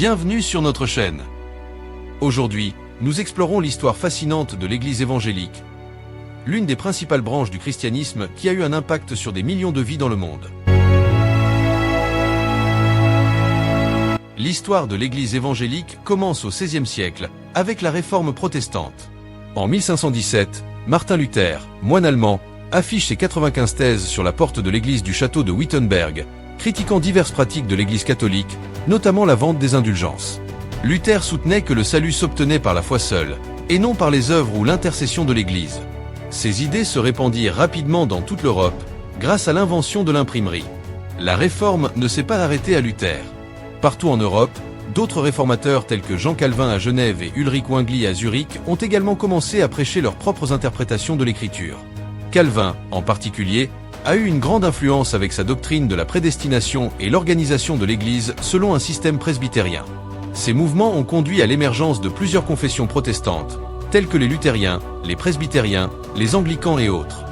Bienvenue sur notre chaîne. Aujourd'hui, nous explorons l'histoire fascinante de l'Église évangélique, l'une des principales branches du christianisme qui a eu un impact sur des millions de vies dans le monde. L'histoire de l'Église évangélique commence au XVIe siècle, avec la Réforme protestante. En 1517, Martin Luther, moine allemand, affiche ses 95 thèses sur la porte de l'église du château de Wittenberg, critiquant diverses pratiques de l'Église catholique, notamment la vente des indulgences. Luther soutenait que le salut s'obtenait par la foi seule, et non par les œuvres ou l'intercession de l'Église. Ces idées se répandirent rapidement dans toute l'Europe, grâce à l'invention de l'imprimerie. La Réforme ne s'est pas arrêtée à Luther. Partout en Europe, d'autres réformateurs tels que Jean Calvin à Genève et Ulrich Zwingli à Zurich ont également commencé à prêcher leurs propres interprétations de l'Écriture. Calvin, en particulier, a eu une grande influence avec sa doctrine de la prédestination et l'organisation de l'Église selon un système presbytérien. Ces mouvements ont conduit à l'émergence de plusieurs confessions protestantes, telles que les luthériens, les presbytériens, les anglicans et autres.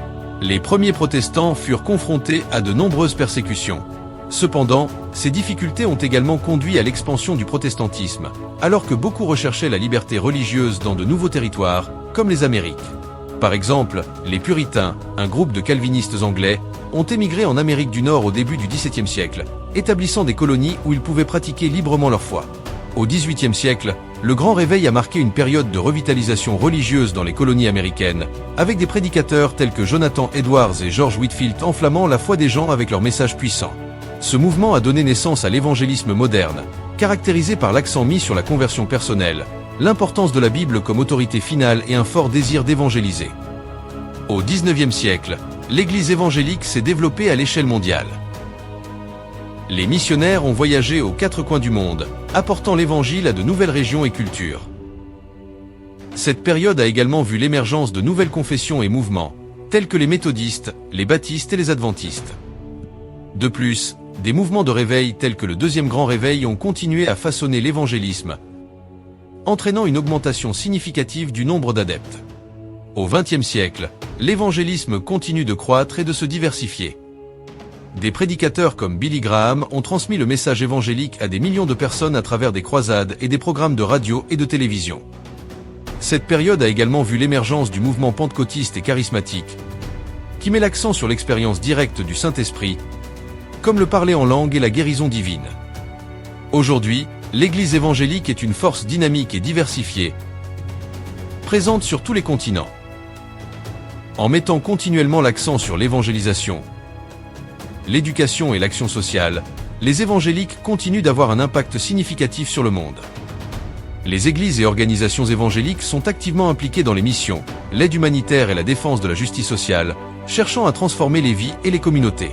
Les premiers protestants furent confrontés à de nombreuses persécutions. Cependant, ces difficultés ont également conduit à l'expansion du protestantisme, alors que beaucoup recherchaient la liberté religieuse dans de nouveaux territoires, comme les Amériques. Par exemple, les Puritains, un groupe de calvinistes anglais, ont émigré en Amérique du Nord au début du XVIIe siècle, établissant des colonies où ils pouvaient pratiquer librement leur foi. Au XVIIIe siècle, le Grand Réveil a marqué une période de revitalisation religieuse dans les colonies américaines, avec des prédicateurs tels que Jonathan Edwards et George Whitefield enflammant la foi des gens avec leurs messages puissants. Ce mouvement a donné naissance à l'évangélisme moderne, caractérisé par l'accent mis sur la conversion personnelle, l'importance de la Bible comme autorité finale et un fort désir d'évangéliser. Au XIXe siècle, l'Église évangélique s'est développée à l'échelle mondiale. Les missionnaires ont voyagé aux quatre coins du monde, apportant l'Évangile à de nouvelles régions et cultures. Cette période a également vu l'émergence de nouvelles confessions et mouvements, tels que les méthodistes, les baptistes et les adventistes. De plus, des mouvements de réveil tels que le Deuxième Grand Réveil ont continué à façonner l'évangélisme, entraînant une augmentation significative du nombre d'adeptes. Au XXe siècle, l'évangélisme continue de croître et de se diversifier. Des prédicateurs comme Billy Graham ont transmis le message évangélique à des millions de personnes à travers des croisades et des programmes de radio et de télévision. Cette période a également vu l'émergence du mouvement pentecôtiste et charismatique, qui met l'accent sur l'expérience directe du Saint-Esprit, comme le parler en langue et la guérison divine. Aujourd'hui, l'Église évangélique est une force dynamique et diversifiée, présente sur tous les continents. En mettant continuellement l'accent sur l'évangélisation, l'éducation et l'action sociale, les évangéliques continuent d'avoir un impact significatif sur le monde. Les églises et organisations évangéliques sont activement impliquées dans les missions, l'aide humanitaire et la défense de la justice sociale, cherchant à transformer les vies et les communautés.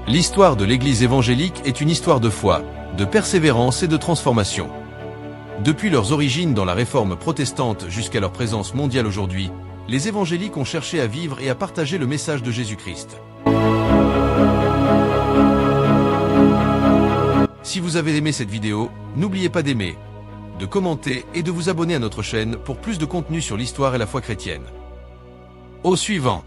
L'histoire de l'Église évangélique est une histoire de foi, de persévérance et de transformation. Depuis leurs origines dans la Réforme protestante jusqu'à leur présence mondiale aujourd'hui, les évangéliques ont cherché à vivre et à partager le message de Jésus-Christ. Si vous avez aimé cette vidéo, n'oubliez pas d'aimer, de commenter et de vous abonner à notre chaîne pour plus de contenu sur l'histoire et la foi chrétienne. Au suivant.